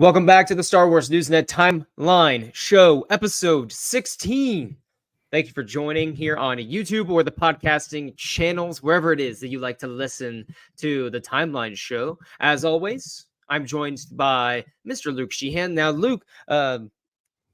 Welcome back to the Star Wars Newsnet Timeline Show, episode 16. Thank you for joining here on YouTube or the podcasting channels, wherever it is that you like to listen to the Timeline Show. As always, I'm joined by Mr. Luke Sheehan. Now, Luke,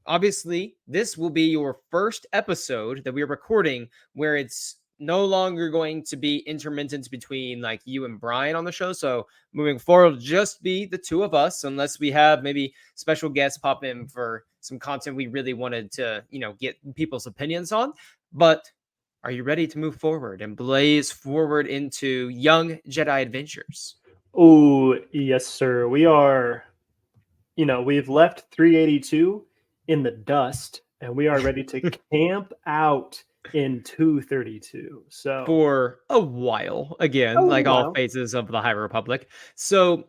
obviously, this will be your first episode that we're recording where it's no longer going to be intermittent between like you and Brian on the show. So moving forward, it'll just be the two of us, unless we have maybe special guests pop in for some content we really wanted to, get people's opinions on. But are you ready to move forward and blaze forward into Young Jedi Adventures? Oh, yes, sir. We are, we've left 382 in the dust and we are ready to camp out in 232. So for a while again, all phases of the High Republic. So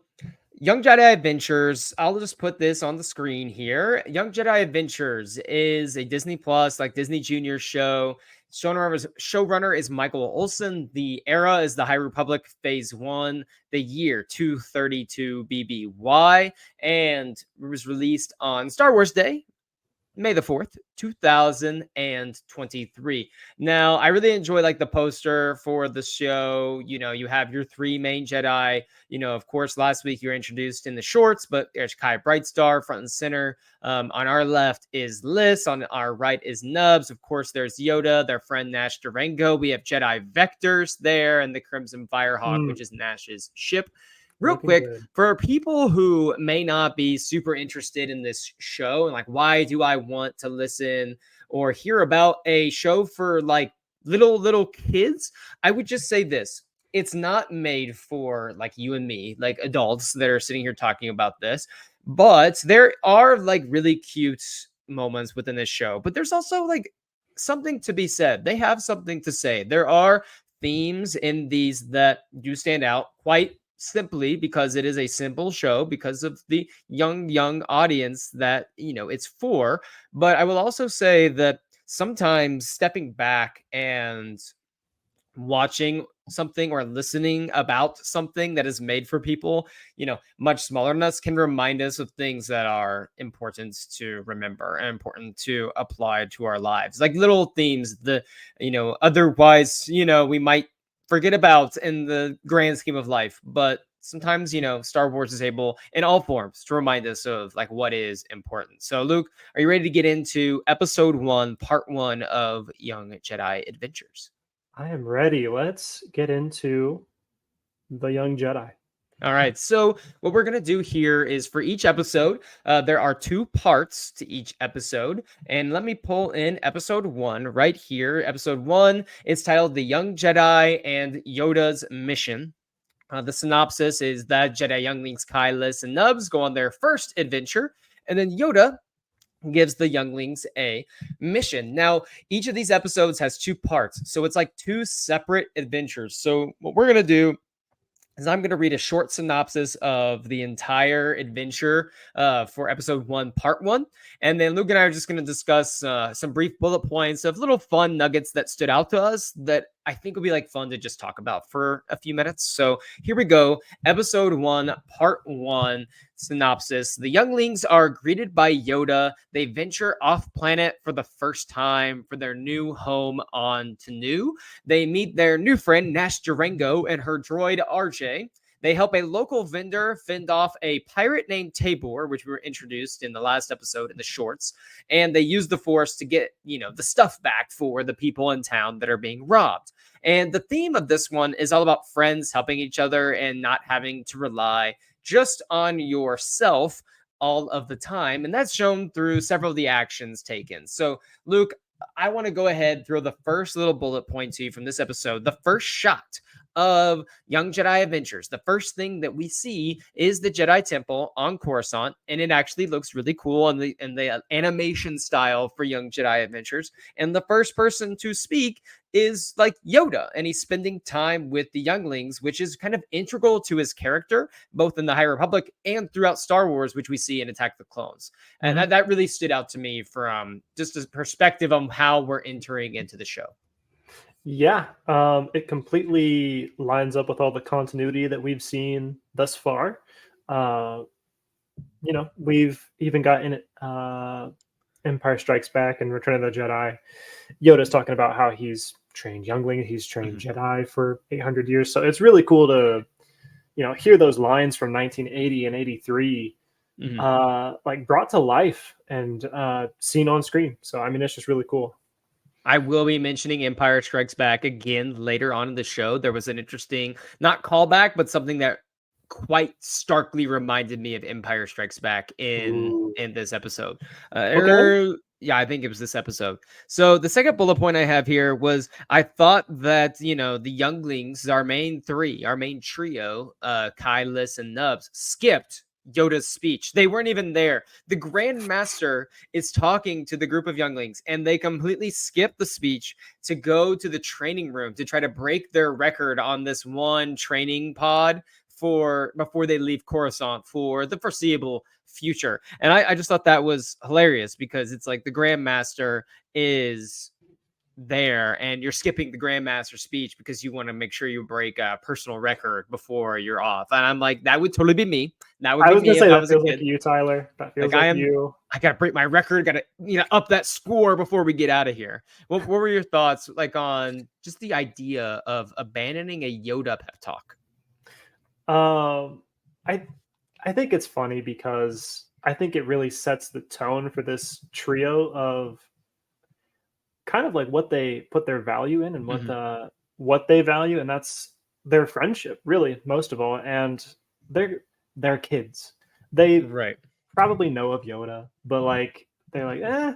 Young Jedi Adventures, I'll just put this on the screen here. Young Jedi Adventures is a Disney Plus, like Disney Junior show. Showrunner is Michael Olson. The era is the High Republic Phase 1, the year 232 BBY, and it was released on Star Wars Day, May the 4th, 2023. Now, I really enjoy like the poster for the show. You have your three main Jedi. Of course, last week you were introduced in the shorts, but there's Kai Brightstar front and center. On our left is Liz. On our right is Nubs. Of course, there's Yoda, their friend Nash Durango. We have Jedi Vectors there and the Crimson Firehawk, which is Nash's ship. Real quick, for people who may not be super interested in this show and like, why do I want to listen or hear about a show for like little kids? I would just say this. It's not made for like you and me, like adults that are sitting here talking about this, but there are like really cute moments within this show, but there's also like something to be said. They have something to say. There are themes in these that do stand out quite simply because it is a simple show because of the young audience that it's for. But I will also say that sometimes stepping back and watching something or listening about something that is made for people much smaller than us can remind us of things that are important to remember and important to apply to our lives, like little themes that otherwise we might forget about in the grand scheme of life. But sometimes Star Wars is able in all forms to remind us of like what is important. So Luke, are you ready to get into episode 1, part 1 of Young Jedi Adventures? I am ready. Let's get into the Young Jedi. All right. So what we're going to do here is for each episode, there are 2 parts to each episode. And let me pull in episode 1 right here. Episode 1 is titled The Young Jedi and Yoda's Mission. The synopsis is that Jedi younglings Kai, Liz, and Nubs go on their first adventure. And then Yoda gives the younglings a mission. Now, each of these episodes has 2 parts. So it's like 2 separate adventures. So what we're going to do is I'm going to read a short synopsis of the entire adventure for episode 1, part 1. And then Luke and I are just going to discuss some brief bullet points of little fun nuggets that stood out to us that I think would be like fun to just talk about for a few minutes. So here we go. Episode 1, part 1 synopsis. The younglings are greeted by Yoda. They venture off planet for the first time for their new home on Tanu. They meet their new friend Nash Durango and her droid RJ. They help a local vendor fend off a pirate named Tabor, which we were introduced in the last episode in the shorts. And they use the Force to get, the stuff back for the people in town that are being robbed. And the theme of this one is all about friends helping each other and not having to rely just on yourself all of the time. And that's shown through several of the actions taken. So, Luke, I want to go ahead and throw the first little bullet point to you from this episode. The first shot of Young Jedi Adventures. The first thing that we see is the Jedi Temple on Coruscant, and it actually looks really cool in the animation style for Young Jedi Adventures. And the first person to speak is like Yoda, and he's spending time with the younglings, which is kind of integral to his character, both in the High Republic and throughout Star Wars, which we see in Attack the Clones. And that really stood out to me from just a perspective on how we're entering into the show. Yeah, it completely lines up with all the continuity that we've seen thus far. we've even gotten Empire Strikes Back and Return of the Jedi. Yoda's talking about how he's trained youngling, he's trained Mhm. Jedi for 800 years. So it's really cool to hear those lines from 1980 and 83 Mhm. like brought to life and seen on screen. So I mean, it's just really cool. I will be mentioning Empire Strikes Back again later on in the show. There was an interesting, not callback, but something that quite starkly reminded me of Empire Strikes Back Ooh. in this episode. Okay. Yeah, I think it was this episode. So the second bullet point I have here was I thought that the younglings, our main three, our main trio, Kai, Liss, and Nubs, skipped Yoda's speech. They weren't even there. The Grand Master is talking to the group of younglings, and they completely skip the speech to go to the training room to try to break their record on this one training pod for before they leave Coruscant for the foreseeable future. And I just thought that was hilarious because it's like the Grandmaster is there and you're skipping the Grandmaster speech because you want to make sure you break a personal record before you're off. And I'm like, that would totally be me. That would I be was gonna me if say I that was a feels like kid. you, Tyler. That Like feels like you. I gotta break my record, gotta up that score before we get out of here. What were your thoughts like on just the idea of abandoning a Yoda pep talk? Um, I I think it's funny because I think it really sets the tone for this trio of kind of like what they put their value in and Mhm. what they value, and that's their friendship, really, most of all. And they're kids. They Right. probably know of Yoda, but like they're like,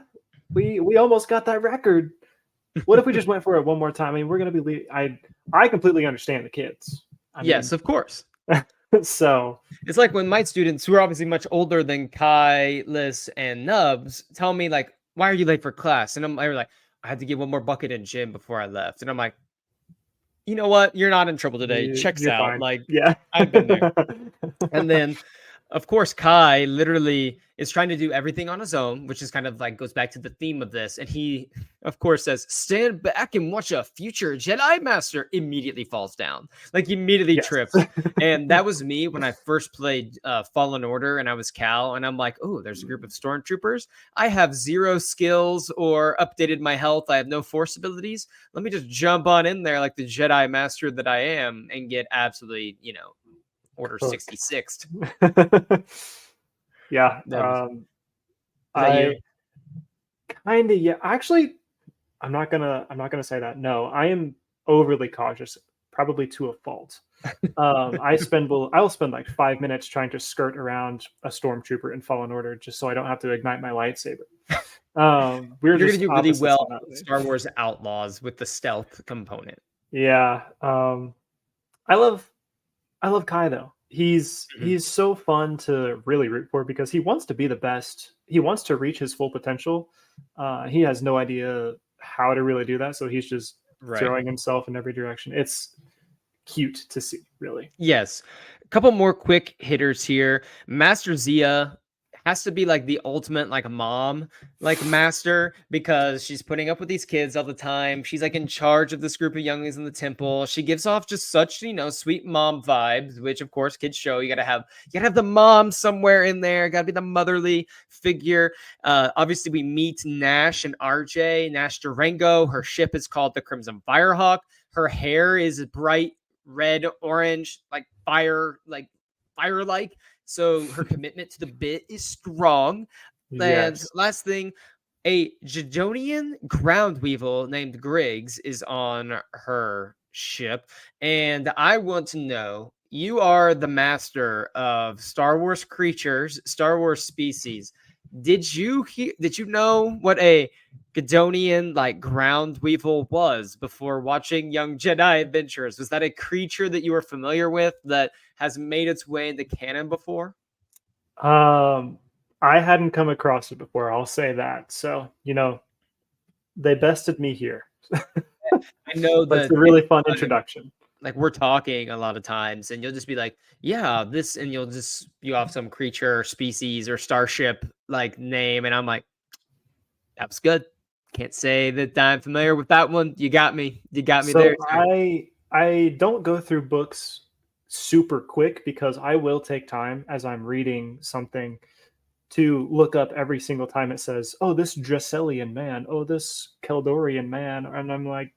we almost got that record. What if we just went for it one more time? I mean, we're gonna be. I completely understand the kids. I Yes, mean, of course. so It's like when my students, who are obviously much older than Kai, Liz, and Nubs, tell me like, "Why are you late for class?" And I'm like, "I had to get one more bucket in gym before I left." And I'm like, "You know what? You're not in trouble today. Checks you're out." fine. Like, Yeah. I've been there. And then, of course, Kai literally is trying to do everything on his own, which is kind of like goes back to the theme of this. And he, of course, says, "Stand back and watch a future Jedi Master." Immediately falls down, like immediately Yes. trips. And that was me when I first played Fallen Order, and I was Cal, and I'm like, "Oh, there's a group of stormtroopers. I have zero skills or updated my health. I have no force abilities. Let me just jump on in there like the Jedi Master that I am and get absolutely, Order Hooked. 66th." Yeah. That was Was that I you? kind of, yeah. Actually, I'm not gonna say that. No, I am overly cautious, probably to a fault. I will spend like 5 minutes trying to skirt around a stormtrooper in Fallen Order just so I don't have to ignite my lightsaber. We're You're gonna just do really opposites well on that with way. Star Wars Outlaws with the stealth component. Yeah. I love I love Kai though. Mhm. He's so fun to really root for because he wants to be the best. He wants to reach his full potential. He has no idea how to really do that, so he's just Right. throwing himself in every direction. It's cute to see, really. Yes. A couple more quick hitters here. Master Zia has to be like the ultimate like mom like master because she's putting up with these kids all the time. She's like in charge of this group of younglings in the temple. She gives off just such, sweet mom vibes, which of course kids show. You gotta have the mom somewhere in there. Gotta be the motherly figure. Obviously we meet Nash and RJ, Nash Durango. Her ship is called the Crimson Firehawk. Her hair is bright red, orange, like fire like. So her commitment to the bit is strong. And Yes. last thing, a Jadonian ground weevil named Griggs is on her ship. And I want to know, you are the master of Star Wars creatures, Star Wars species. Did you know what a Gadonian like ground weevil was before watching Young Jedi Adventures? Was that a creature that you were familiar with that has made its way into canon before? Um, I hadn't come across it before. I'll say that. So they bested me here, I know but it's that a really fun introduction. like we're talking a lot of times and you'll just be like, yeah, this, and you'll just you have some creature, species, or starship like name, and I'm like, that was good. Can't say that I'm familiar with that one. You got me. You got me there, So sir. I don't go through books super quick because I will take time as I'm reading something to look up every single time it says, "Oh, this Dresselian man. Oh, this Keldorian man," and I'm like,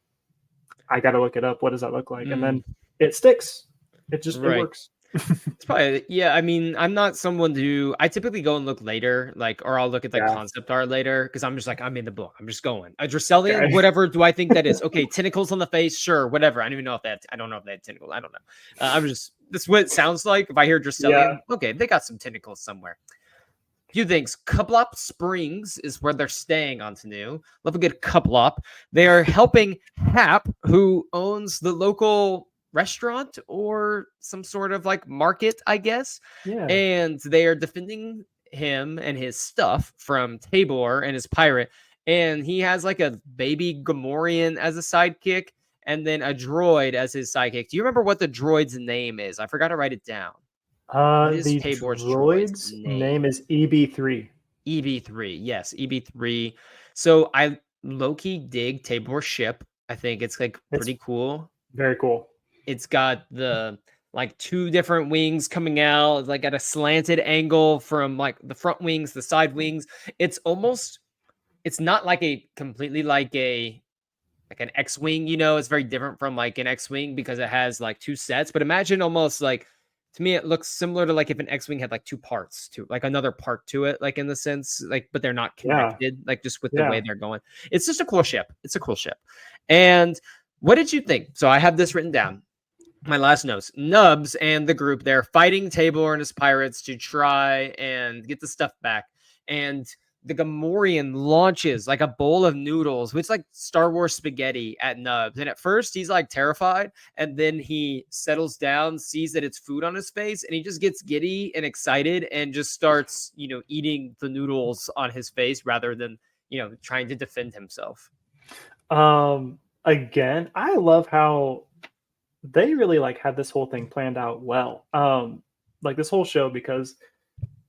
I got to look it up. What does that look like? And Mm, then it sticks. It right. works. It's probably, yeah. I mean, I'm not someone who I typically go and look later, like, or I'll look at the Yeah. concept art later because I'm just like, I'm in the book. I'm just going. A Dracelian, Okay. whatever do I think that is? Okay, tentacles on the face, sure, whatever. I don't even know if that, I don't know if they had tentacles. I don't know. I'm just, this is what it sounds like. If I hear Yeah. Dracelian, okay, they got some tentacles somewhere. Few things. Cuplop Springs is where they're staying on Tanu. Love a good cuplop. They are helping Hap, who owns the local restaurant or some sort of like market, I guess. Yeah. And they are defending him and his stuff from Tabor and his pirate. And he has like a baby Gamorrean as a sidekick and then a droid as his sidekick. Do you remember what the droid's name is? I forgot to write it down. What is The Tabor's droid's droid's name? name is EB3. EB3. Yes, EB3. So I low key dig Tabor's ship. I think it's like It's pretty cool. very cool. It's got the like two different wings coming out, like at a slanted angle from like the front wings, the side wings. It's almost, it's not like a completely like an X-wing, you know, it's very different from like an X-wing because it has like two sets. But imagine almost like, to me, it looks similar to like if an X-wing had like two parts to like another part to it, like in the sense, like, but they're not Yeah. connected, like just with the way Yeah. they're going. It's just a cool ship. It's a cool ship. And what did you think? So I have this written down. My last notes. Nubs and the group, they're fighting Tabor and his pirates to try and get the stuff back. And the Gamorrean launches like a bowl of noodles, which is like Star Wars spaghetti at Nubs. And at first he's like terrified, and then he settles down, sees that it's food on his face, and he just gets giddy and excited and just starts, you know, eating the noodles on his face rather than, you know, trying to defend himself. Again, I love how they really like had this whole thing planned out well. Like this whole show, because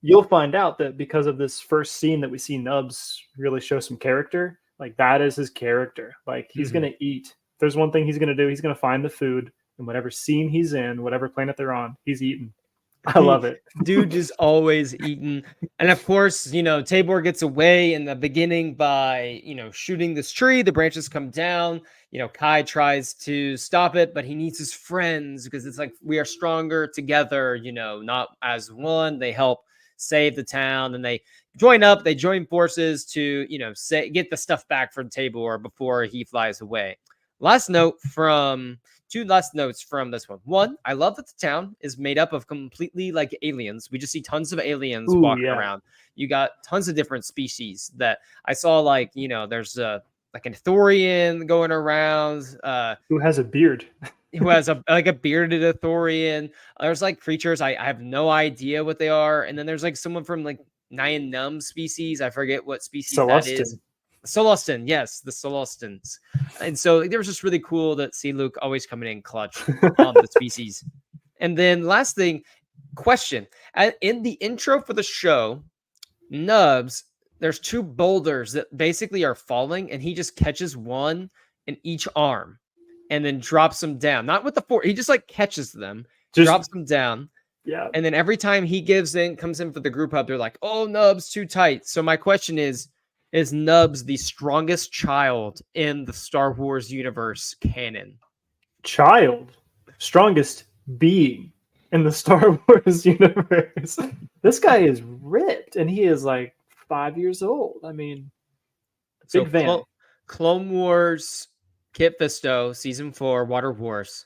you'll find out that because of this first scene that we see Nubs really show some character, like that is his character. Like he's Mhm. gonna eat. If there's one thing he's gonna do, he's gonna find the food, and whatever scene he's in, whatever planet they're on, he's eating. I love it. Dude just always eating. And of course, you know, Tabor gets away in the beginning by, you know, shooting this tree. The branches come down. You know, Kai tries to stop it, but he needs his friends because it's like we are stronger together, you know, not as one. They help save the town and they join up. They join forces to, you know, get the stuff back from Tabor before he flies away. Last note from two last notes from this one. One, I love that the town is made up of completely like aliens. We just see tons of aliens Ooh, walking yeah. around. You got tons of different species that I saw, like, you know, there's like an Thorian going around, Who has a beard? who has a like a bearded Thorian. There's like creatures I have no idea what they are. And then there's like someone from like Nyan Num species. I forget what species that is. Celestin. Celestin, yes, the Celestins. And so it was just really cool to see Luke always coming in clutch on the species. And then last thing, question. In the intro for the show, Nubs, there's two boulders that basically are falling, and he just catches one in each arm and then drops them down. Not with the force, he just like catches them, Just drops them down. yeah. And then every time he comes in for the group hug, they're like, oh, Nubs, too tight. So my question is Nubs the strongest child in the Star Wars universe canon? Child, strongest being in the Star Wars universe. This guy is ripped, and he is like 5 years old. I mean, So big fan. Clone Wars, Kit Fisto, season 4, Water Wars.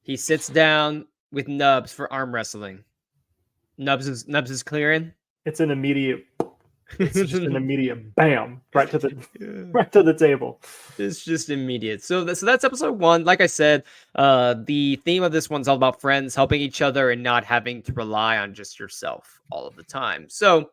He sits down with Nubs for arm wrestling. Nubs is clearing. It's an immediate. It's just an immediate bam right to the right to the table. It's just immediate. So that's episode 1. Like I said, the theme of this one's all about friends helping each other and not having to rely on just yourself all of the time. So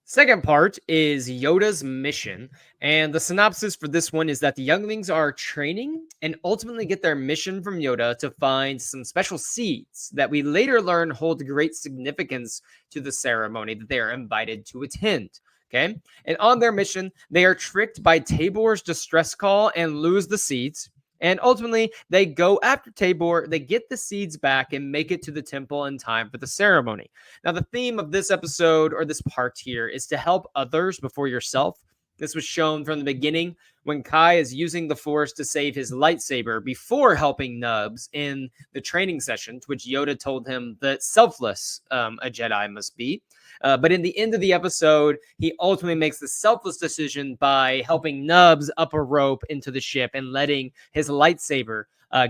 second part is Yoda's mission. And the synopsis for this one is that the younglings are training and ultimately get their mission from Yoda to find some special seeds that we later learn hold great significance to the ceremony that they are invited to attend. Okay. And on their mission, they are tricked by Tabor's distress call and lose the seeds. And ultimately, they go after Tabor, they get the seeds back and make it to the temple in time for the ceremony. Now, the theme of this episode or this part here is to help others before yourself. This was shown from the beginning when Kai is using the Force to save his lightsaber before helping Nubs in the training session, to which Yoda told him that selfless a Jedi must be. But in the end of the episode, he ultimately makes the selfless decision by helping Nubs up a rope into the ship and letting his lightsaber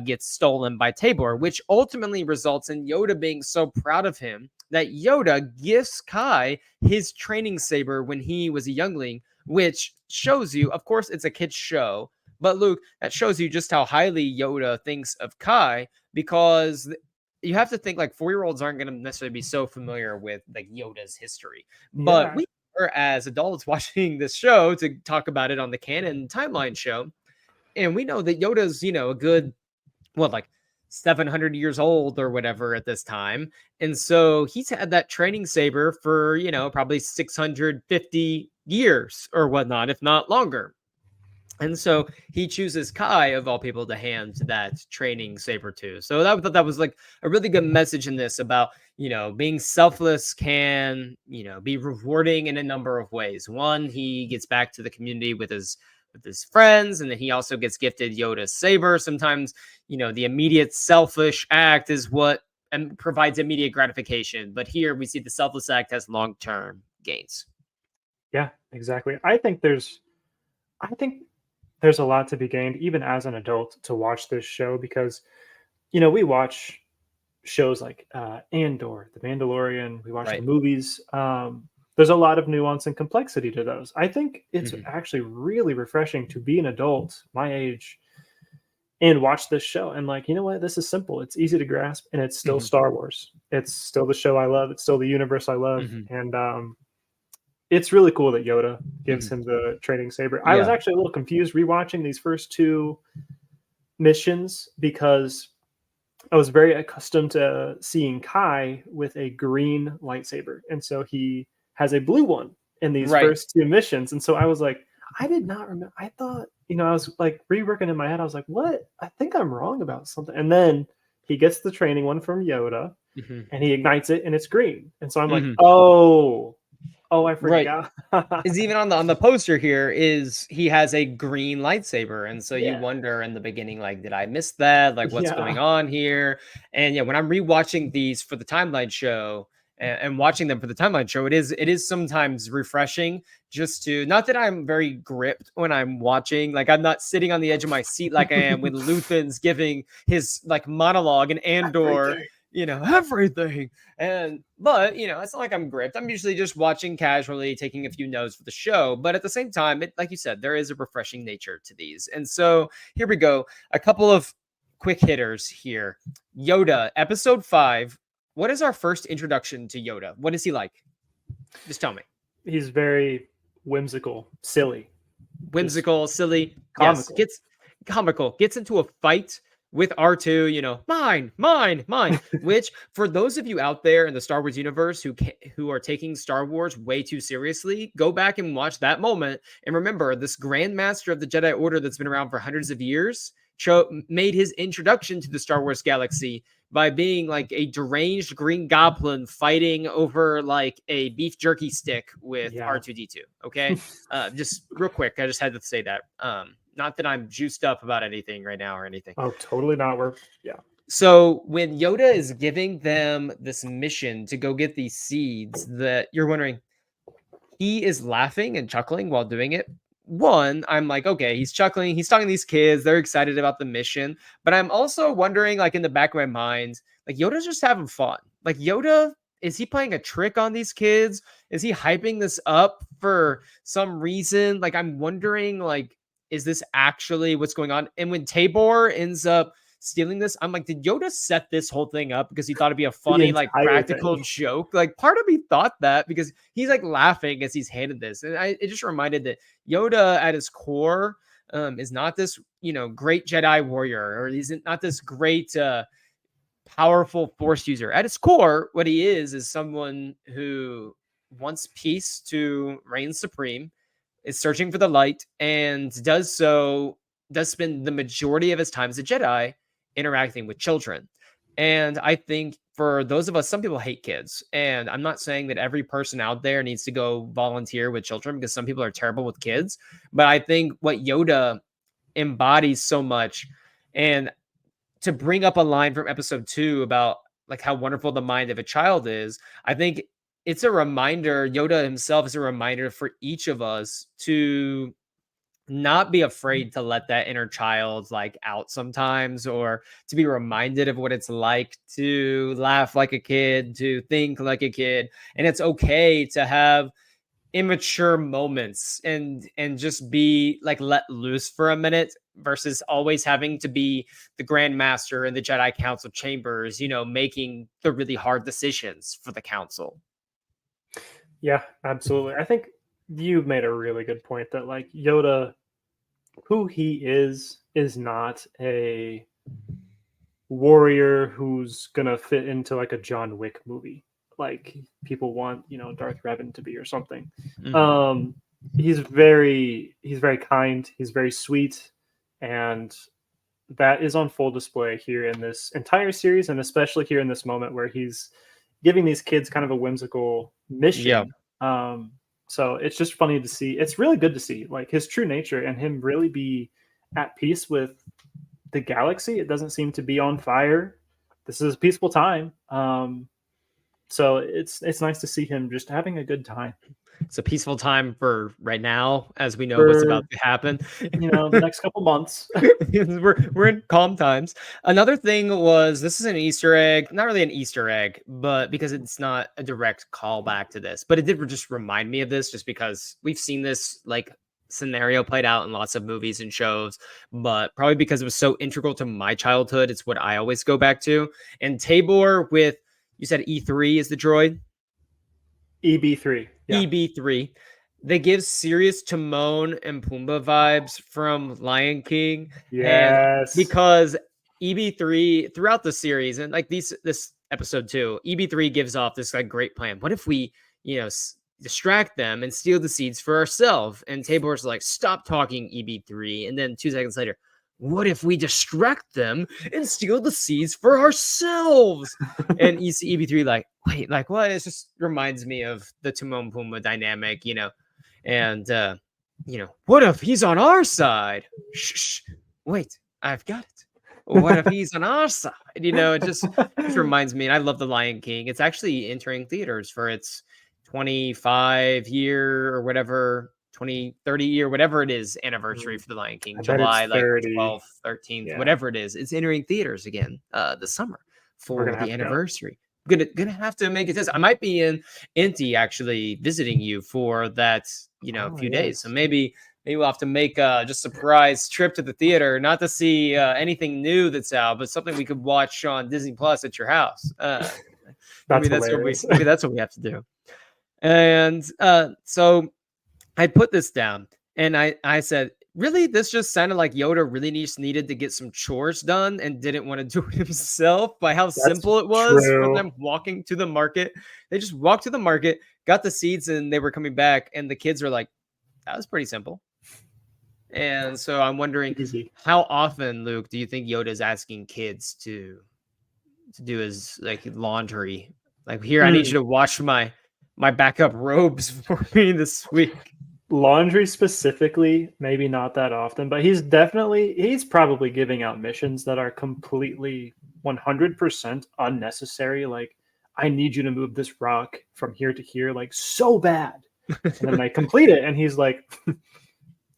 get stolen by Tabor, which ultimately results in Yoda being so proud of him that Yoda gifts Kai his training saber when he was a youngling, which shows you, of course, it's a kid's show, but Luke, that shows you just how highly Yoda thinks of Kai, because you have to think like 4-year-olds aren't going to necessarily be so familiar with like Yoda's history, but Yeah. we are as adults watching this show to talk about it on the canon timeline show, and we know that Yoda's a good like 700 years old or whatever at this time. And so he's had that training saber for, probably 650 years or whatnot, if not longer. And so he chooses Kai, of all people, to hand that training saber to. So that was like a really good message in this about, being selfless can, be rewarding in a number of ways. One, he gets back to the community with his friends, and then he also gets gifted Yoda's saber. Sometimes, the immediate selfish act is what provides immediate gratification. But here we see the selfless act has long-term gains. Yeah, exactly. I think there's a lot to be gained even as an adult to watch this show because we watch shows like Andor, The Mandalorian, we watch the Right. movies. There's a lot of nuance and complexity to those. I think it's Mhm. actually really refreshing to be an adult my age and watch this show and like, you know what, this is simple, it's easy to grasp, and it's still Mhm. Star Wars. It's still the show I love, it's still the universe I love. Mhm. And it's really cool that Yoda gives Mhm. him the training saber. I was Yeah. actually a little confused rewatching these first two missions because I was very accustomed to seeing Kai with a green lightsaber, and so he has a blue one in these Right. first two missions. And so I was like, I did not remember. I thought, I was like reworking in my head. I was like, what? I think I'm wrong about something. And then he gets the training one from Yoda, Mhm. and he ignites it, and it's green. And so I'm like, Mhm. oh, I Right. forgot. Is even on the poster here is he has a green lightsaber, and so you Yeah, wonder in the beginning, like, did I miss that? Like, what's yeah, going on here? And yeah, when I'm rewatching these for the timeline show and watching them for the timeline show, it is sometimes refreshing just to, not that I'm very gripped when I'm watching, like I'm not sitting on the edge of my seat like I am when Luthen's giving his like monologue and Andor, everything. everything. And but it's not like I'm gripped. I'm usually just watching casually, taking a few notes for the show. But at the same time, like you said, there is a refreshing nature to these. And so here we go. A couple of quick hitters here. Yoda, episode 5. What is our first introduction to Yoda? What is he like? Just tell me. He's very whimsical, silly, just Whimsical, silly. Yes, comical. gets comical. Gets into a fight with R2, mine, mine, mine. Which, for those of you out there in the Star Wars universe who are taking Star Wars way too seriously, go back and watch that moment and remember this Grand Master of the Jedi Order that's been around for hundreds of years made his introduction to the Star Wars galaxy by being like a deranged green goblin fighting over like a beef jerky stick with Yeah. R2D2. Okay. Just real quick, I just had to say that. Not that I'm juiced up about anything right now or anything. Oh, totally not worth. Yeah. So when Yoda is giving them this mission to go get these seeds, that you're wondering, he is laughing and chuckling while doing it. One, I'm like, okay, he's chuckling, he's talking to these kids, they're excited about the mission. But I'm also wondering, like, in the back of my mind, like, Yoda's just having fun. Like, Yoda, is he playing a trick on these kids? Is he hyping this up for some reason? Like, I'm wondering, like, is this actually what's going on? And when Tabor ends up stealing this, I'm like, did Yoda set this whole thing up because he thought it'd be a The funny, like, entire practical thing. joke? Like, part of me thought that because he's like laughing as he's handed this, and it just reminded that Yoda at his core is not this great Jedi warrior, or he's not this great powerful Force user. At its core, what he is someone who wants peace to reign supreme, is searching for the light, and does so does spend the majority of his time as a Jedi interacting with children. And I think for those of us, some people hate kids. And I'm not saying that every person out there needs to go volunteer with children, because some people are terrible with kids. But I think what Yoda embodies so much, and to bring up a line from episode 2 about like how wonderful the mind of a child is, I think it's a reminder, Yoda himself is a reminder for each of us to not be afraid to let that inner child like out sometimes, or to be reminded of what it's like to laugh like a kid, to think like a kid. And it's okay to have immature moments and just be like let loose for a minute, versus always having to be the Grand Master in the Jedi Council chambers, making the really hard decisions for the council. Yeah, absolutely. I think you've made a really good point that like Yoda, who he is not a warrior who's gonna fit into like a John Wick movie, like people want Darth Revan to be or something. Mhm. He's very kind, he's very sweet, and that is on full display here in this entire series, and especially here in this moment where he's giving these kids kind of a whimsical Yeah. mission. So it's just funny to see. It's really good to see like his true nature and him really be at peace with the galaxy. It doesn't seem to be on fire. This is a peaceful time. So it's nice to see him just having a good time It's a peaceful time for right now, as we know what's about for to happen. the next couple months. we're in calm times. Another thing was, this is an Easter egg, not really an Easter egg, but because it's not a direct callback to this, but it did just remind me of this, just because we've seen this like scenario played out in lots of movies and shows, but probably because it was so integral to my childhood, it's what I always go back to. And Tabor with, you said E3 is the droid? EB3, yeah, EB3. They give serious Timon and Pumbaa vibes from Lion King. And yes. because EB3 throughout the series, and like this episode 2, EB3 gives off this like great plan. What if we, distract them and steal the seeds for ourselves? And Tabor's like, stop talking, EB3. And then 2 seconds later, what if we distract them and steal the seeds for ourselves? And you see EB3 like, wait, like what? It just reminds me of the Timon Pumbaa dynamic, and what if he's on our side? Shh, wait, I've got it. What if he's on our side? It just reminds me, and I love The Lion King. It's actually entering theaters for its 25 year or whatever, 20, 30 year, whatever it is, anniversary for The Lion King, I bet it's July like 30. 12th, 13th, Yeah, whatever it is. It's entering theaters again this summer we're for gonna the have to go. anniversary. Gonna have to make it this. I might be in Inti actually visiting you for that, Oh few days. So yes, maybe we'll have to make a just surprise trip to the theater, not to see anything new that's out, but something we could watch on Disney Plus at your house. that's hilarious. Maybe that's what we have to do. And so I put this down, and I said, really, this just sounded like Yoda really needed to get some chores done and didn't want to do it himself, by how That's simple it was for true. them walking to the market. They just walked to the market, got the seeds, and they were coming back, and the kids were like, that was pretty simple. And so I'm wondering, Easy. how often, Luke, do you think Yoda is asking kids to do his like laundry? Like, here, I need Hmm. you to wash my backup robes for me this week. Laundry specifically, maybe not that often, but he's probably giving out missions that are completely 100% unnecessary. Like, I need you to move this rock from here to here, like so bad. And then they complete it, and he's like,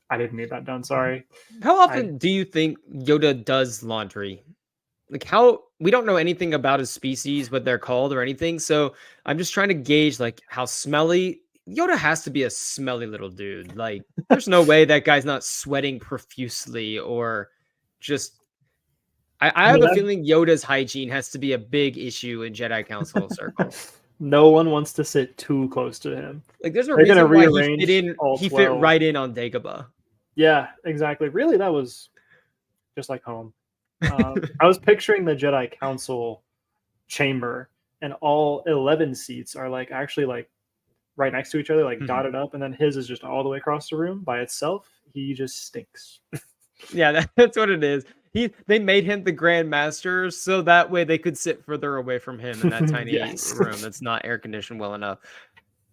I didn't need that done. Sorry. How I often do you think Yoda does laundry? Like, how, we don't know anything about his species, what they're called or anything. So I'm just trying to gauge like how smelly Yoda has to be. A smelly little dude. Like, there's no way that guy's not sweating profusely, or just I I have mean, a feeling Yoda's hygiene has to be a big issue in Jedi Council circles. no one wants to sit too close to him. Like, there's a They're gonna reason why rearrange all he fit 12. right in on Dagobah. Yeah, exactly. Really, that was just like home. I was picturing the Jedi Council chamber, and all 11 seats are like actually like right next to each other, like Mhm. dotted up, and then his is just all the way across the room by itself. He just stinks. Yeah, that's what it is. They made him the Grand Master so that way they could sit further away from him in that tiny Yes. room that's not air conditioned well enough.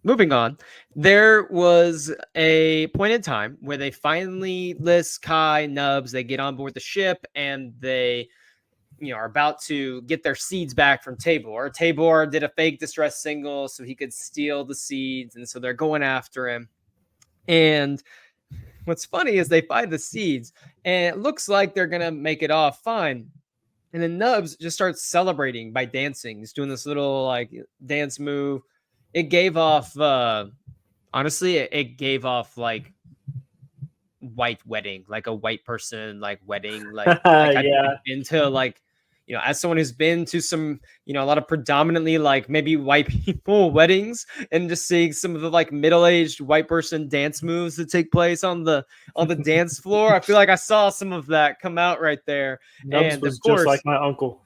Moving on, there was a point in time where they finally list Kai, Nubs, they get on board the ship, and they are about to get their seeds back from Tabor. Tabor did a fake distress signal so he could steal the seeds, and so they're going after him. And what's funny is they find the seeds, and it looks like they're gonna make it off fine. And then Nubs just starts celebrating by dancing. He's doing this little like dance move. It gave off honestly, it gave off like white wedding, like a white person like wedding, like I've Yeah. been to like as someone who's been to some a lot of predominantly like maybe white people weddings, and just seeing some of the like middle-aged white person dance moves that take place on the dance floor. I feel like I saw some of that come out right there. Nubs And of was just like course, my uncle.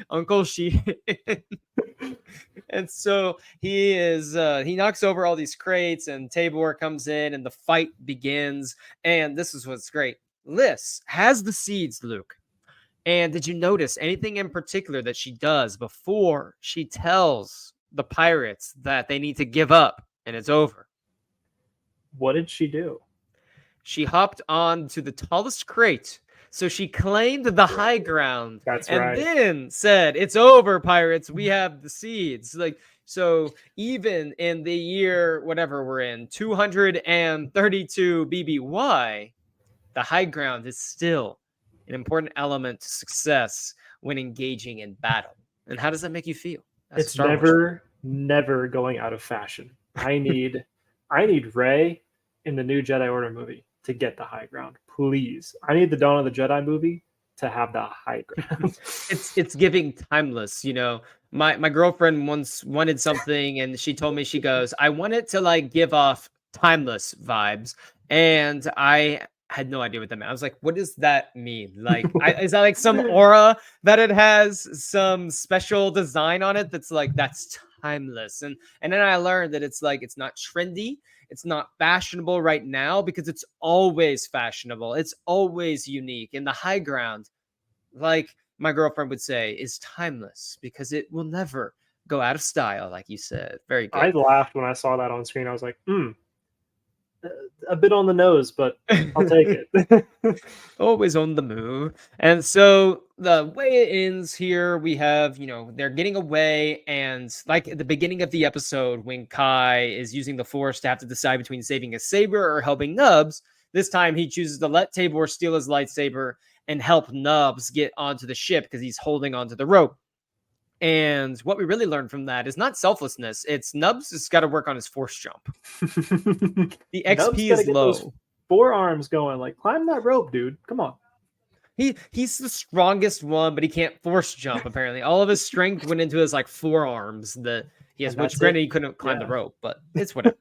Uncle She. And so he knocks over all these crates, and Tabor comes in, and the fight begins. And this is what's great. Liz has the seeds, Luke. And did you notice anything in particular that she does before she tells the pirates that they need to give up and it's over? What did she do? She hopped on to the tallest crate. So she claimed the high ground. That's and right. then said, "It's over, pirates. We have the seeds." Like, so even in the year, whatever we're in, 232 BBY, the high ground is still an important element to success when engaging in battle. And how does that make you feel as a It's Star Wars fan? never going out of fashion. I need Rey in the new Jedi Order movie to get the high ground. Please. I need the Dawn of the Jedi movie to have the high ground. It's giving timeless. My girlfriend once wanted something, and she told me, she goes, "I want it to like give off timeless vibes." And I had no idea what that meant. I was like, what does that mean? Like, is that like some aura that it has, some special design on it that's like, that's timeless? And then I learned that it's like, it's not trendy, it's not fashionable right now, because it's always fashionable, it's always unique. And the high ground, like my girlfriend would say, is timeless because it will never go out of style, like you said. Very I good. laughed when I saw that on screen. I was like, a bit on the nose, but I'll take it. Always on the move. And so the way it ends here, we have, they're getting away. And like at the beginning of the episode, when Kai is using the Force to have to decide between saving his saber or helping Nubs, this time he chooses to let Tabor steal his lightsaber and help Nubs get onto the ship because he's holding onto the rope. And what we really learned from that is not selflessness. It's Nubs has got to work on his Force jump. The Nub's XP gotta is get those low. forearms going. Like, climb that rope, dude. Come on. He's the strongest one, but he can't Force jump, apparently. All of his strength went into his like forearms that he has, And which that's it. granted he couldn't climb the Yeah. rope, but it's whatever.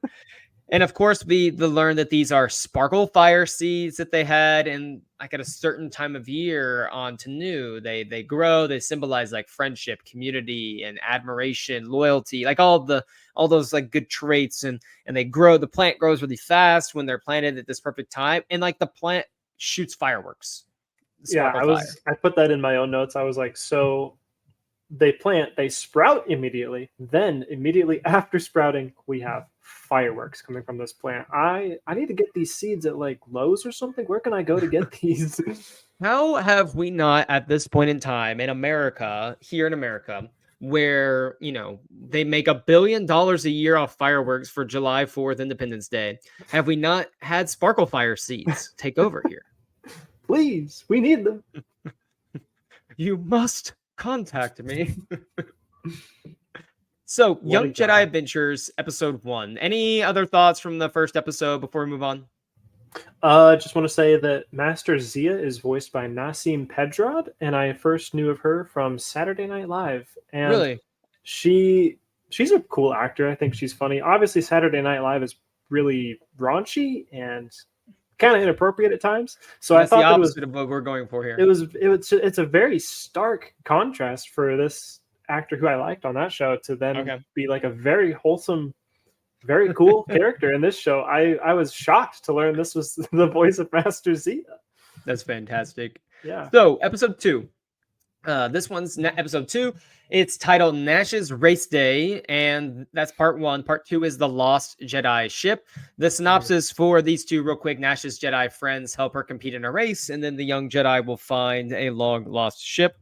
And of course, we learn that these are sparkle fire seeds that they had, and like at a certain time of year on Tanu, they grow. They symbolize like friendship, community, and admiration, loyalty, like all those like good traits. And they grow. The plant grows really fast when they're planted at this perfect time, and like the plant shoots fireworks. Yeah, Sparkle fire. I put that in my own notes. I was like, so they plant, they sprout immediately. Then immediately after sprouting, we have fireworks coming from this plant. I need to get these seeds at like Lowe's or something. Where can I go to get these? How have we not at this point in time in America, here in America, where, they make $1 billion a year off fireworks for July 4th, Independence Day, have we not had sparkle fire seeds take over here? Please, we need them. You must contact me. So, What a Young Jedi guy. Adventures, episode 1. Any other thoughts from the first episode before we move on? Just want to say that Master Zia is voiced by Nassim Pedrad, and I first knew of her from Saturday Night Live. And Really? she's a cool actor. I think she's funny. Obviously, Saturday Night Live is really raunchy and kind of inappropriate at times. So That's I the thought that opposite of what we're going for here. it's a very stark contrast for this actor who I liked on that show to then be like a very wholesome, very cool character in this show. I was shocked to learn this was the voice of Master Zia. That's fantastic. Yeah. So, episode 2. This one's episode 2. It's titled Nash's Race Day, and that's part 1. Part 2 is the Lost Jedi ship. The Mhm. synopsis for these two, real quick: Nash's Jedi friends help her compete in a race, and then the young Jedi will find a long lost ship.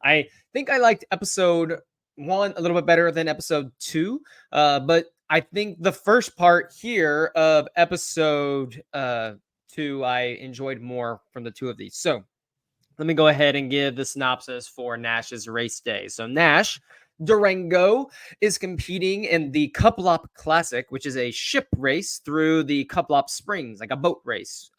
I think I liked episode 1 a little bit better than episode 2, but I think the first part here of episode 2 I enjoyed more from the two of these. So let me go ahead and give the synopsis for Nash's race day. So Nash Durango is competing in the Cuplop Classic, which is a ship race through the Cuplop Springs, like a boat race.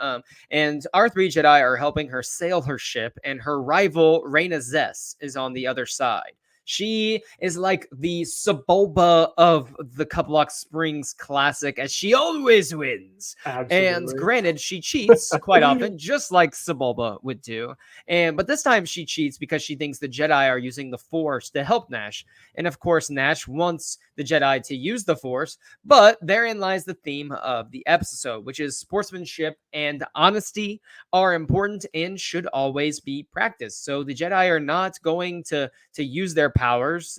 And our three Jedi are helping her sail her ship, and her rival Reyna Zess is on the other side. She is like the Sebulba of the Cuplop Springs Classic, as she always wins. And Absolutely. granted, she cheats quite often, just like Sebulba would do. But this time she cheats because she thinks the Jedi are using the Force to help Nash. And of course, Nash wants the Jedi to use the Force, but therein lies the theme of the episode, which is sportsmanship and honesty are important and should always be practiced. So the Jedi are not going to use their powers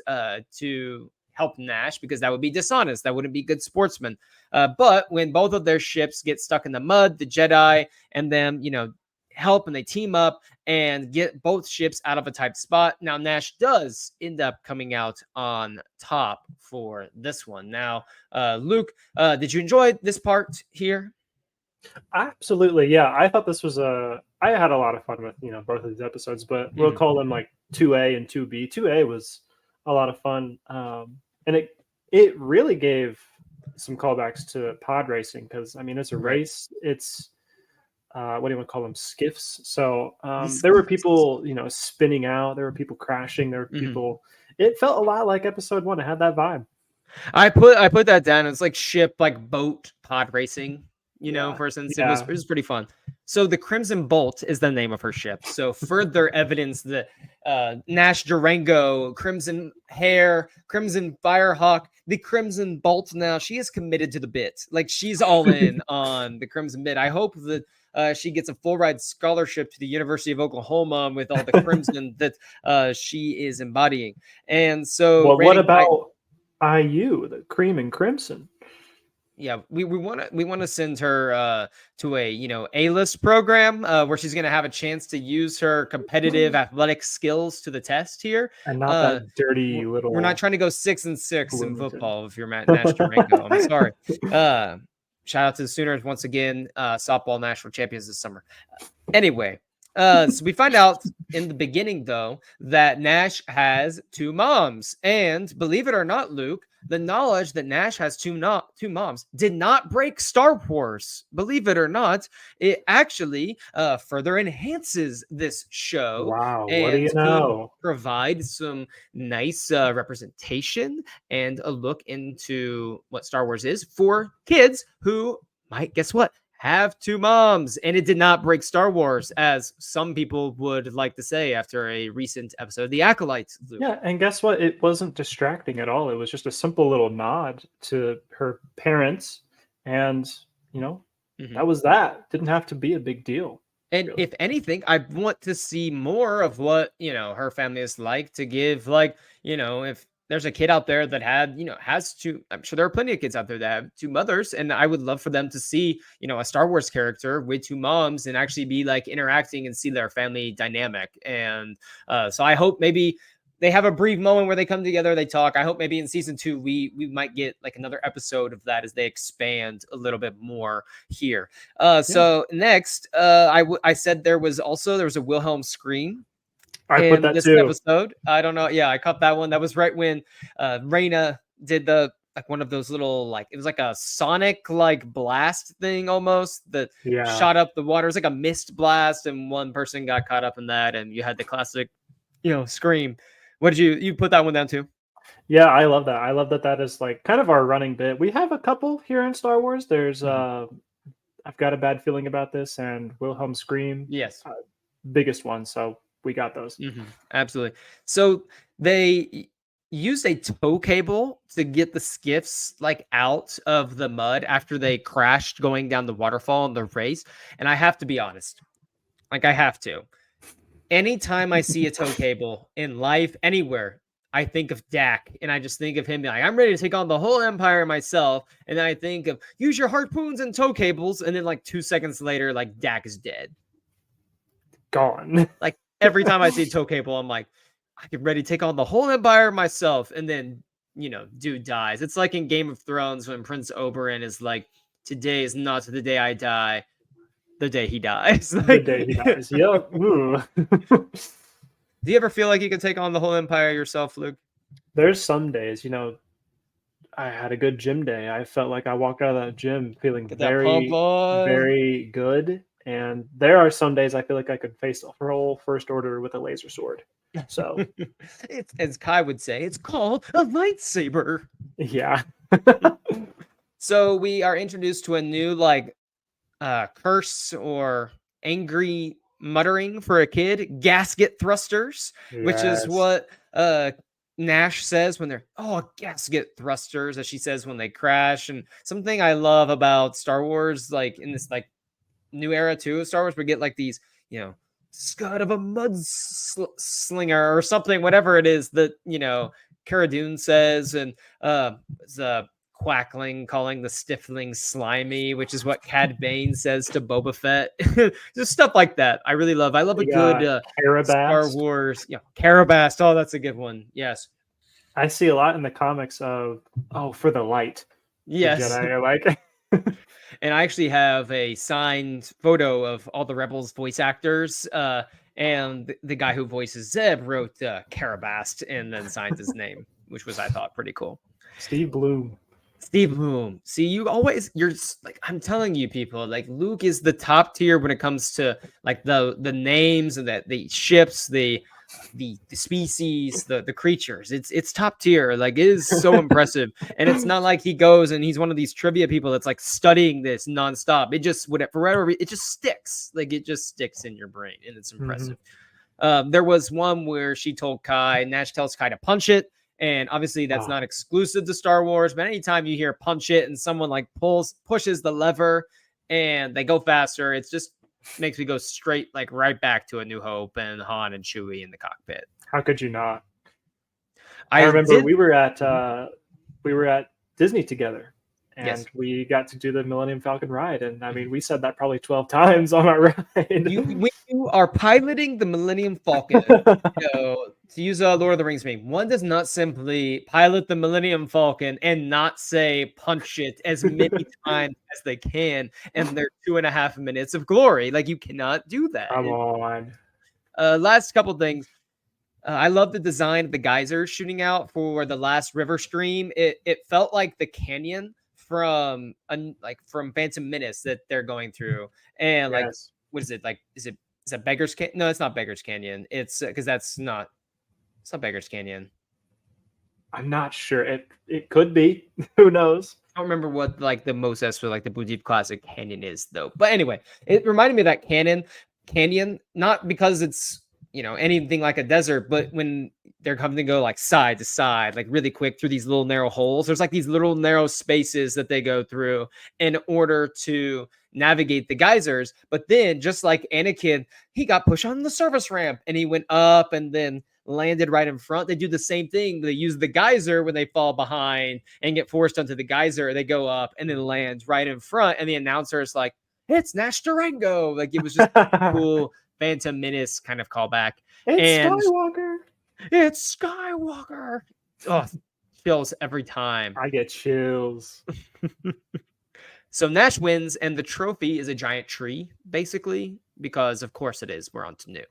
to help Nash, because that would be dishonest. That wouldn't be good sportsmen. But when both of their ships get stuck in the mud, the Jedi and them, help, and they team up and get both ships out of a tight spot. Now, Nash does end up coming out on top for this one. Now, Luke, did you enjoy this part here? Absolutely. Yeah. I thought this was I had a lot of fun with, both of these episodes, but we'll Mhm. call them like 2A and 2B. 2A was a lot of fun. And it really gave some callbacks to pod racing because, I mean, it's a Right. race. It's, what do you want to call them? Skiffs. So These there were skiffs. people, spinning out. There were people crashing. There were Mhm. people. It felt a lot like episode 1. It had that vibe. I put that down. It's like ship, like boat pod racing, Yeah. for instance. It Yeah. was pretty fun. So the Crimson Bolt is the name of her ship. So further evidence that Nash Durango, Crimson Hair, Crimson Firehawk, the Crimson Bolt, now she is committed to the bit. Like, she's all in on the Crimson bit. I hope that she gets a full ride scholarship to the University of Oklahoma with all the crimson that she is embodying. And so Well, what rating, about IU, the cream and crimson? yeah, we want to send her to a A-list program where she's going to have a chance to use her competitive athletic skills to the test here. And not uh that dirty we're not little trying to go 6-6 in Bloomington. football if you're Nash Durango. I'm sorry. uh Shout out to the Sooners once again, softball national champions this summer. Anyway, so we find out in the beginning, though, that Nash has two moms. And believe it or not, Luke, the knowledge that Nash has two moms did not break Star Wars. Believe it or not, it actually further enhances this show Wow, what do and you could know? provide some nice representation and a look into what Star Wars is for kids who might, guess what, have two moms. And it did not break Star Wars, as some people would like to say after a recent episode of The Acolytes, Luke. Yeah, and guess what? It wasn't distracting at all. It was just a simple little nod to her parents, and you know, Mhm. that was that. Didn't have to be a big deal, And really. if anything, I want to see more of what, her family is like, to give, like, if there's a kid out there that has two, I'm sure there are plenty of kids out there that have two mothers. And I would love for them to see, a Star Wars character with two moms and actually be like interacting and see their family dynamic. And so I hope maybe they have a brief moment where they come together, they talk. I hope maybe in season 2 we might get like another episode of that as they expand a little bit more here. Yeah, So next, I said there was a Wilhelm scream I put in that this too. episode. I don't know. Yeah, I caught that one. That was right when Reyna did the like one of those little, like, it was like a sonic like blast thing almost that Yeah, shot up the water. It was like a mist blast, and one person got caught up in that, and you had the classic, scream. What did you put that one down to? yeah, I love that. I love that. That is like kind of our running bit. We have a couple here in Star Wars. There's Mhm. I've got a bad feeling about this, and Wilhelm scream, Yes. uh, biggest one. So we got those. Absolutely. So they used a tow cable to get the skiffs like out of the mud after they crashed going down the waterfall in the race. And I have to be honest, Like I have to. Anytime I see a tow cable in life, anywhere, I think of Dak, and I just think of him being like, I'm ready to take on the whole empire myself. And then I think of use your harpoons and tow cables, and then like 2 seconds later, like Dak is dead. Gone. Like every time I see a tow cable, I'm like, I get ready to take on the whole empire myself, and then dude dies. It's like in Game of Thrones when Prince Oberyn is like, today is not the day I die, the day he dies. The Like, day he dies. Yep. Ooh. do you ever feel like you can take on the whole empire yourself, Luke? There's some days, I had a good gym day. I felt like I walked out of that gym feeling Get that pump very, on. very good. And there are some days I feel like I could face the whole First Order with a laser sword. So, It's, as Kai would say, it's called a lightsaber. yeah. So we are introduced to a new curse or angry muttering for a kid, gasket thrusters, which is Yes. what Nash says when they're gasket thrusters, as she says when they crash. And something I love about Star Wars, like in this like new era too of Star Wars, we get like these, scud of a slinger or something, whatever it is that Cara Dune says, and the Quackling calling the Stifling slimy, which is what Cad Bane says to Boba Fett. Just stuff like that. I really love. I love a We good got Star Carabast. Wars. Carabast. Oh, that's a good one. Yes. I see a lot in the comics of, for the light. The Yes. Jedi are like, And I actually have a signed photo of all the Rebels voice actors. And the guy who voices Zeb wrote Carabast and then signed his name, which was, I thought, pretty cool. Steve Bloom. Steve Bloom. See, you're like, I'm telling you, people, like Luke is the top tier when it comes to like the names and the ships, the species, the creatures. It's top tier. Like it is so impressive. And it's not like he goes and he's one of these trivia people that's like studying this nonstop. It just forever it just sticks. Like it just sticks in your brain, and it's impressive. There was one where she told Kai, Nash tells Kai to punch it. And obviously that's not exclusive to Star Wars, but anytime you hear punch it and someone like pushes the lever and they go faster, it just makes me go straight like right back to A New Hope and Han and Chewie in the cockpit. How could you not? I remember we were at Disney together, and Yes. we got to do the Millennium Falcon ride. And I mean, we said that probably 12 times on our ride. When you are piloting the Millennium Falcon, to use a Lord of the Rings meme, one does not simply pilot the Millennium Falcon and not say punch it as many times as they can in their 2.5 minutes of glory. Like you cannot do that. Come on. Last couple things. I love the design of the geyser shooting out for the last river stream. It felt like the canyon from Phantom Menace that they're going through, and like Yes. what is it like? Is that Beggar's Canyon? No, it's not Beggar's Canyon. It's because it's not Beggar's Canyon. I'm not sure. It could be. Who knows? I don't remember what like the Moses or like the Boutique Classic Canyon is though. But anyway, it reminded me of that canyon, not because it's anything like a desert, but when they're coming to go like side to side, like really quick through these little narrow holes, there's like these little narrow spaces that they go through in order to navigate the geysers. But then just like Anakin, he got pushed on the service ramp and he went up and then landed right in front. They do the same thing. They use the geyser when they fall behind and get forced onto the geyser. They go up and then land right in front. And the announcer is like, it's Nash Durango. Like it was just cool Phantom Menace kind of callback. Skywalker. It's Skywalker. Oh, chills every time. I get chills. So Nash wins, and the trophy is a giant tree, basically, because of course it is. We're on to new.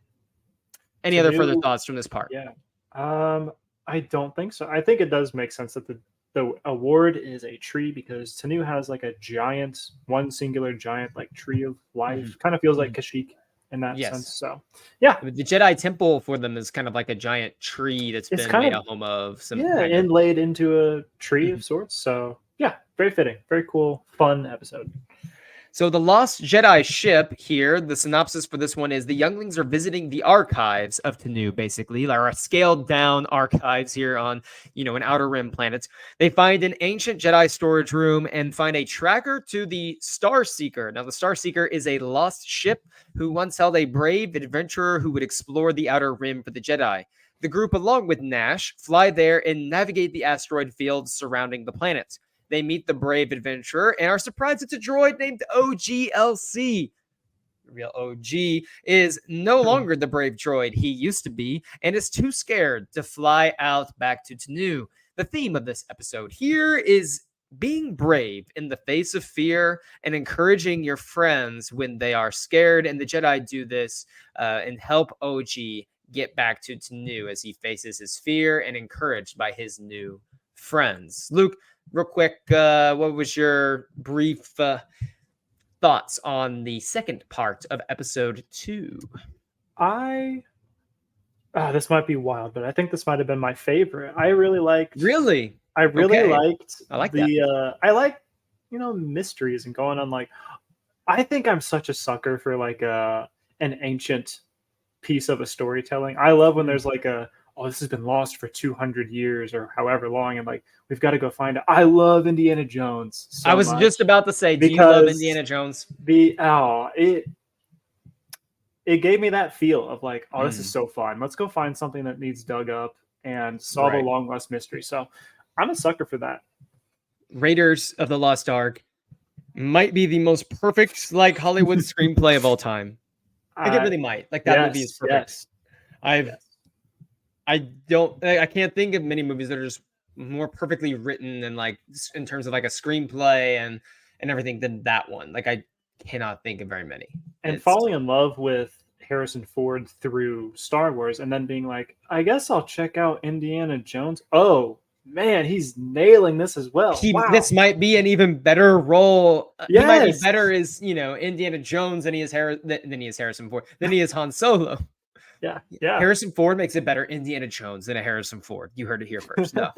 Any other further thoughts from this part? Yeah. I don't think so. I think it does make sense that the award is a tree because Tanu has like a one singular giant like tree of life. Kind of feels like Kashyyyk in that sense. So yeah. The Jedi Temple for them is kind of like a giant tree that's been made a home of some inlaid into a tree of sorts. So yeah, very fitting, very cool, fun episode. So the Lost Jedi ship here, the synopsis for this one is the younglings are visiting the archives of Tanu, basically, our scaled down archives here on, an Outer Rim planet. They find an ancient Jedi storage room and find a tracker to the Star Seeker. Now, the Star Seeker is a lost ship who once held a brave adventurer who would explore the Outer Rim for the Jedi. The group, along with Nash, fly there and navigate the asteroid fields surrounding the planet. They meet the brave adventurer and are surprised it's a droid named OGLC. The real OG is no longer the brave droid he used to be and is too scared to fly out back to Tanu. The theme of this episode here is being brave in the face of fear and encouraging your friends when they are scared. And the Jedi do this and help OG get back to Tanu as he faces his fear and encouraged by his new friends. Luke, real quick, what was your brief thoughts on the second part of episode 2? This might be wild, but I think this might have been my favorite. I really liked. Really? I really Okay. liked. I like that. I like, mysteries and going on. Like, I think I'm such a sucker for like an ancient piece of a storytelling. I love when there's like this has been lost for 200 years or however long, and like we've got to go find it. I love Indiana Jones so I was much. just about to say, do you love Indiana Jones? It gave me that feel of like, this is so fun. Let's go find something that needs dug up and solve a long lost mystery. So I'm a sucker for that. Raiders of the Lost Ark might be the most perfect like Hollywood screenplay of all time. I think it really might. Like that movie is perfect. I can't think of many movies that are just more perfectly written and like in terms of like a screenplay and everything than that one. Like I cannot think of very many. And falling in love with Harrison Ford through Star Wars and then being like, I guess I'll check out Indiana Jones. Oh man, he's nailing this as well. This might be an even better role. He might be better as Indiana Jones than he is Harrison Ford, than he is Han Solo. Yeah. Harrison Ford makes it better Indiana Jones than a Harrison Ford. You heard it here first. No.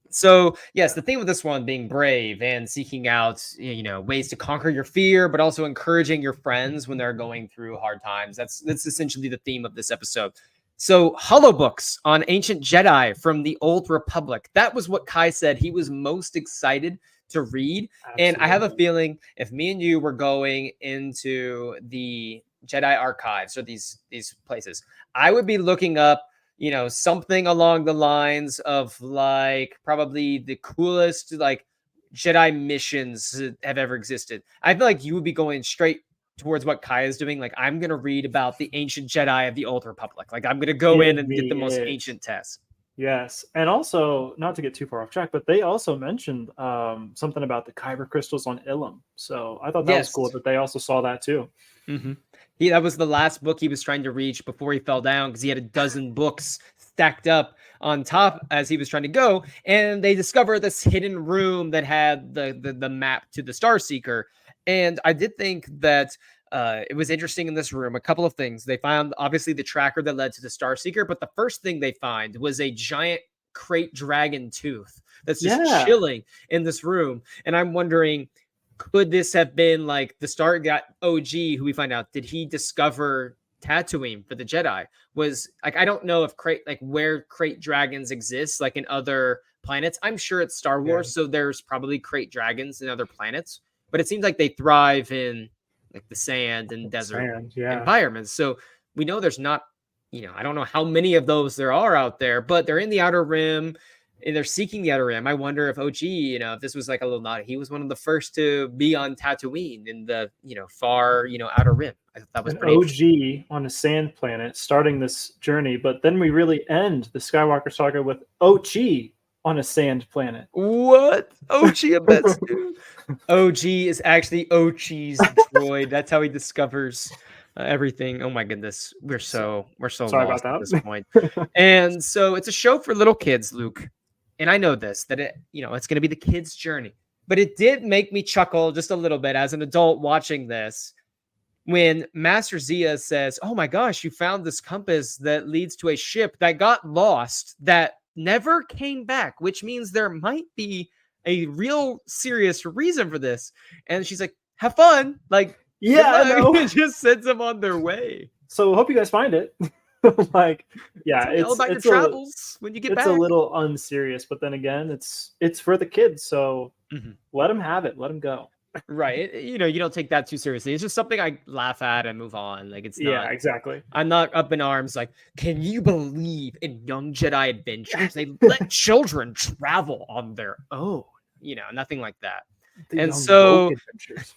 So yes, the theme of this one being brave and seeking out, ways to conquer your fear, but also encouraging your friends when they're going through hard times. That's essentially the theme of this episode. So holobooks on ancient Jedi from the Old Republic. That was what Kai said he was most excited to read. Absolutely. And I have a feeling if me and you were going into the Jedi archives or these places, I would be looking up, something along the lines of like probably the coolest like Jedi missions that have ever existed. I feel like you would be going straight towards what Kai is doing. Like, I'm going to read about the ancient Jedi of the Old Republic. Like, I'm going to go in and get the most ancient tests. Yes. And also, not to get too far off track, but they also mentioned something about the kyber crystals on Ilum. So I thought that was cool that they also saw that too. Mm-hmm. That was the last book he was trying to reach before he fell down because he had a dozen books stacked up on top as he was trying to go. And they discovered this hidden room that had the map to the Star Seeker. And I did think that it was interesting in this room. A couple of things. They found, obviously, the tracker that led to the Star Seeker. But the first thing they find was a giant crate dragon tooth that's just chilling in this room. And I'm wondering, could this have been like the Star OG who we find out? Did he discover Tatooine for the Jedi? Was like, I don't know if where crate dragons exist, like in other planets. I'm sure it's Star Wars. So there's probably crate dragons in other planets. But it seems like they thrive in like the sand and desert environments. So we know there's not, I don't know how many of those there are out there, but they're in the Outer Rim and they're seeking the Outer Rim. I wonder if OG, if this was like a little nod, he was one of the first to be on Tatooine in the, far, Outer Rim. I thought that was pretty OG on a sand planet starting this journey, but then we really end the Skywalker saga with OG on a sand planet. What? OG a best dude. OG is actually OG's droid. That's how he discovers everything. Oh my goodness. We're so sorry lost about at this point. And so it's a show for little kids, Luke. And I know this, that it's going to be the kids' journey. But it did make me chuckle just a little bit as an adult watching this when Master Zia says, oh my gosh, you found this compass that leads to a ship that got lost that never came back, which means there might be a real serious reason for this. And she's like, have fun. Like, good Yeah, I luck. know. It just sends them on their way. So hope you guys find it. Like, yeah, Tell me all about your it's a travels when you get it's a back. little unserious, but then again, it's for the kids, so Mhm. let them have it. Let them go. Right. You know, you don't take that too seriously. It's just something I laugh at and move on. Like, it's Yeah, not, exactly. I'm not up in arms like, can you believe in Young Jedi Adventures? They let children travel on their own. You know, nothing like that. The And young woke so adventures.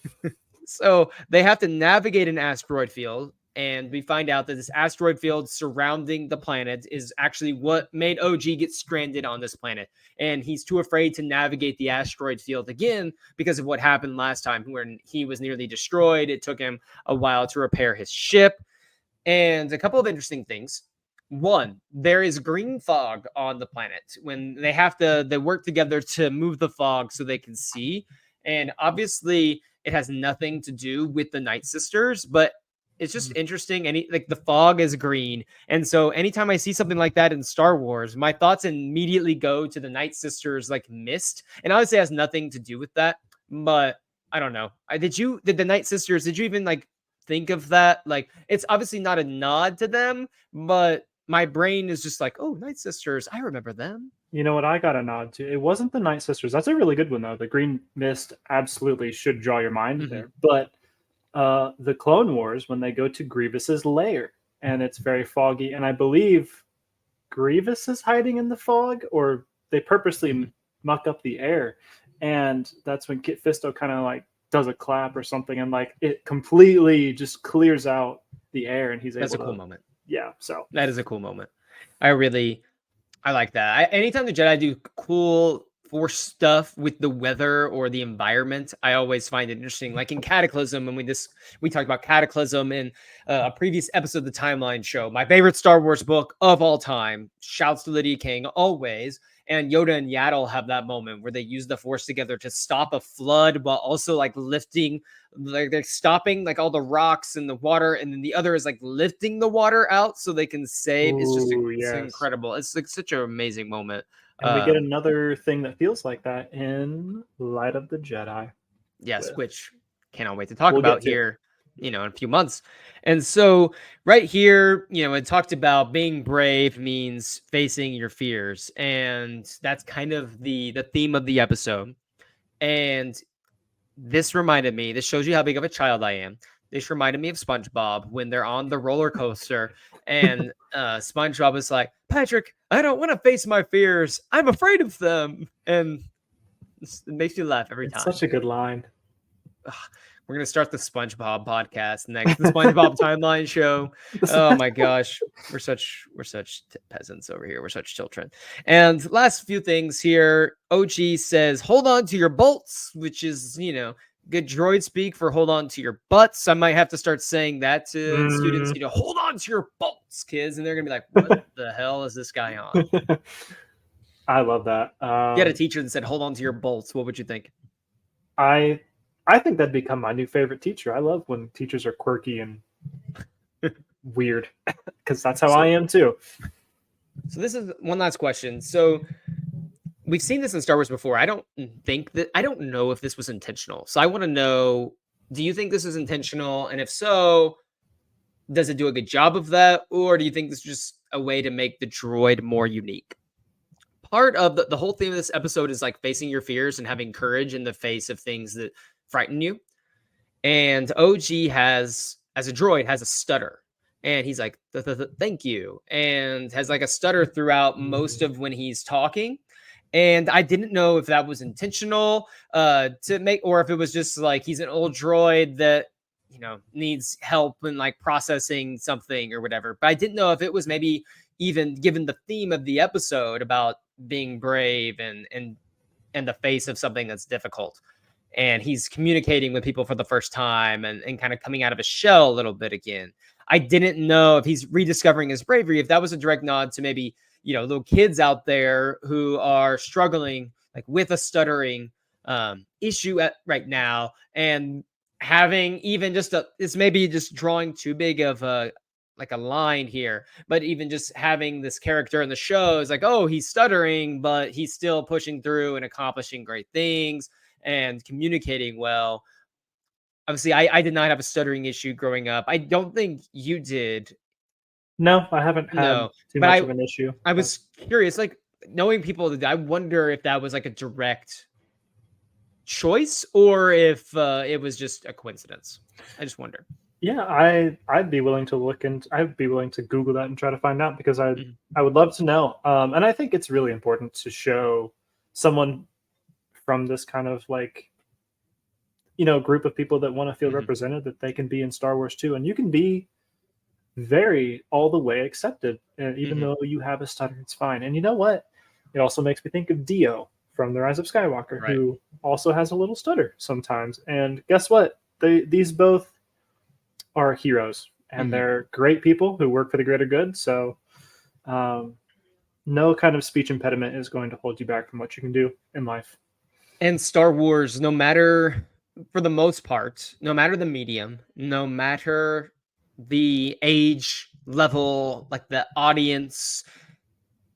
So they have to navigate an asteroid field, and we find out that this asteroid field surrounding the planet is actually what made OG get stranded on this planet. And he's too afraid to navigate the asteroid field again because of what happened last time when he was nearly destroyed. It took him a while to repair his ship. And a couple of interesting things. One, there is green fog on the planet when they work together to move the fog so they can see. And obviously, it has nothing to do with the Night Sisters, but it's just interesting. Like the fog is green, and so anytime I see something like that in Star Wars, my thoughts immediately go to the Night Sisters like mist, and obviously it has nothing to do with that. But I don't know. Did the Night Sisters? Did you even like think of that? Like, it's obviously not a nod to them, but my brain is just like, oh, Night Sisters, I remember them. You know what? I got a nod to. It wasn't the Night Sisters. That's a really good one though. The Green Mist absolutely should draw your mind Mhm. there. But the Clone Wars, when they go to Grievous's lair, and it's very foggy, and I believe Grievous is hiding in the fog, or they purposely Mhm. muck up the air, and that's when Kit Fisto kind of like does a clap or something, and like it completely just clears out the air, and he's That's able a cool to, moment. yeah. So That is a cool moment. I like that. Anytime the Jedi do cool force stuff with the weather or the environment, I always find it interesting. Like in Cataclysm, when we talked about Cataclysm in a previous episode of the Timeline Show, my favorite Star Wars book of all time. Shouts to Lydia King always. And Yoda and Yaddle have that moment where they use the Force together to stop a flood while also like lifting, like they're stopping like all the rocks and the water, and then the other is like lifting the water out so they can save. ooh, It's yes. incredible. It's like such an amazing moment. And we get Um, another thing that feels like that in Light of the Jedi yes, with, which cannot wait to talk we'll get about to. here, you know, in a few months. And so right here, you know, it talked about being brave means facing your fears, and that's kind of the theme of the episode. And this shows you how big of a child I am. This reminded me of SpongeBob when they're on the roller coaster, and SpongeBob is like, Patrick, I don't want to face my fears. I'm afraid of them. And it makes me laugh every It's time. such a good line. Ugh, we're gonna start the SpongeBob podcast next, the SpongeBob timeline show. Oh my gosh, we're such peasants over here. We're such children. And last few things here. OG says, "Hold on to your bolts," which is good droid speak for "hold on to your butts." I might have to start saying that to students. Mm. Hold on to your bolts, kids, and they're gonna be like, "What the hell is this guy on?" I love that. If you had a teacher that said, "Hold on to your bolts," what would you think? I I think that'd become my new favorite teacher. I love when teachers are quirky and weird because that's how I So, am too. so this is one last question. So we've seen this in Star Wars before. I don't know if this was intentional. So I want to know, do you think this is intentional? And if so, does it do a good job of that? Or do you think this is just a way to make the droid more unique? Part of the whole theme of this episode is like facing your fears and having courage in the face of things that frighten you. And OG has, as a droid, has a stutter. And he's like, thank you. And has like a stutter throughout most of when he's talking. And I didn't know if that was intentional to make, or if it was just like he's an old droid that, needs help in like processing something or whatever. But I didn't know if it was maybe even given the theme of the episode about being brave and the face of something that's difficult, and he's communicating with people for the first time and kind of coming out of his shell a little bit again. I didn't know if he's rediscovering his bravery, if that was a direct nod to maybe, little kids out there who are struggling like with a stuttering issue right now, and having even just it's maybe just drawing too big of a like a line here, but even just having this character in the show is like, oh, he's stuttering, but he's still pushing through and accomplishing great things and communicating well. obviously, I did not have a stuttering issue growing up. I don't think you did. No, I haven't had No, too but much of an issue. I But was curious, like knowing people that I wonder if that was like a direct choice or if it was just a coincidence. I just wonder. yeah, I'd be willing to look and I'd be willing to Google that and try to find out because Mhm, I would love to know. And I think it's really important to show someone from this kind of like group of people that want to feel mhm, represented that they can be in Star Wars too, and you can be very all the way accepted, and even mhm. though you have a stutter, it's fine. And you know what? It also makes me think of Dio from The Rise of Skywalker, Right. who also has a little stutter sometimes. And guess what? These both are heroes, and Mhm. they're great people who work for the greater good. So, um, no kind of speech impediment is going to hold you back from what you can do in life. And Star Wars, no matter for the most part, no matter the medium, no matter the age level, like the audience,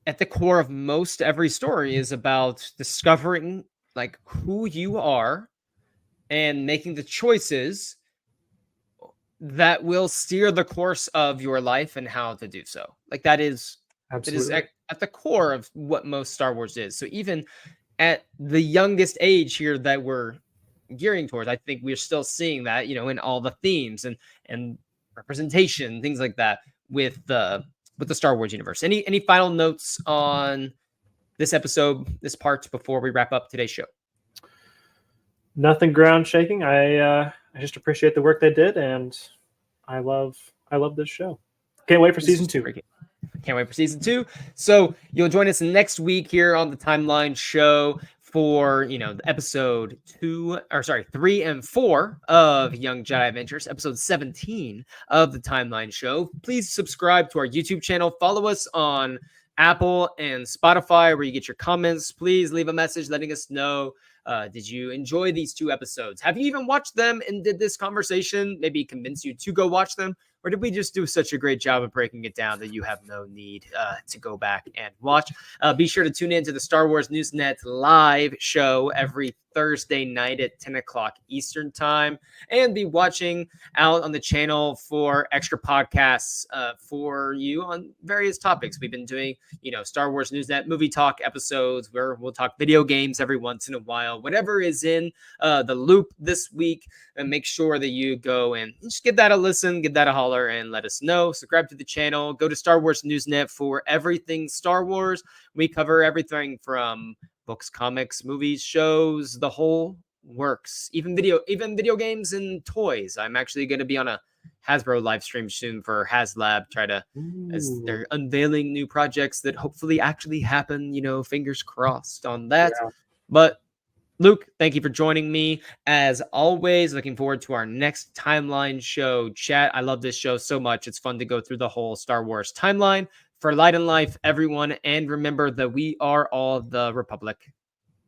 at the core of most every story is about discovering like who you are and making the choices that will steer the course of your life and how to do so. Like that is Absolutely. at the core of what most Star Wars is. So even at the youngest age here that we're gearing towards, I think we're still seeing that, in all the themes and representation, things like that with the Star Wars universe. Any final notes on this episode, this part before we wrap up today's show? Nothing ground shaking. I just appreciate the work they did, and I love this show. Can't wait for This season is two. freaking Can't wait for season 2. So you'll join us next week here on the Timeline Show for the episode 3 and 4 of Young Jedi Adventures, episode 17 of the Timeline Show. Please subscribe to our YouTube channel. Follow us on Apple and Spotify where you get your comments. Please leave a message letting us know. Did you enjoy these 2 episodes? Have you even watched them, and did this conversation maybe convince you to go watch them? Or did we just do such a great job of breaking it down that you have no need to go back and watch? Be sure to tune in to the Star Wars Newsnet live show every Thursday night at 10 o'clock Eastern Time, and be watching out on the channel for extra podcasts for you on various topics. We've been doing, Star Wars Newsnet movie talk episodes where we'll talk video games every once in a while. Whatever is in the loop this week, and make sure that you go and just give that a listen, give that a holler, and let us know. Subscribe to the channel. Go to Star Wars Newsnet for everything Star Wars. We cover everything from books, comics, movies, shows, the whole works. Even video games and toys. I'm actually going to be on a Hasbro live stream soon for HasLab. As Ooh, they're unveiling new projects that hopefully actually happen. Fingers crossed on that. yeah. But Luke, thank you for joining me. As always, looking forward to our next timeline show chat. I love this show so much. It's fun to go through the whole Star Wars timeline. For Light and Life, everyone, and remember that we are all the Republic.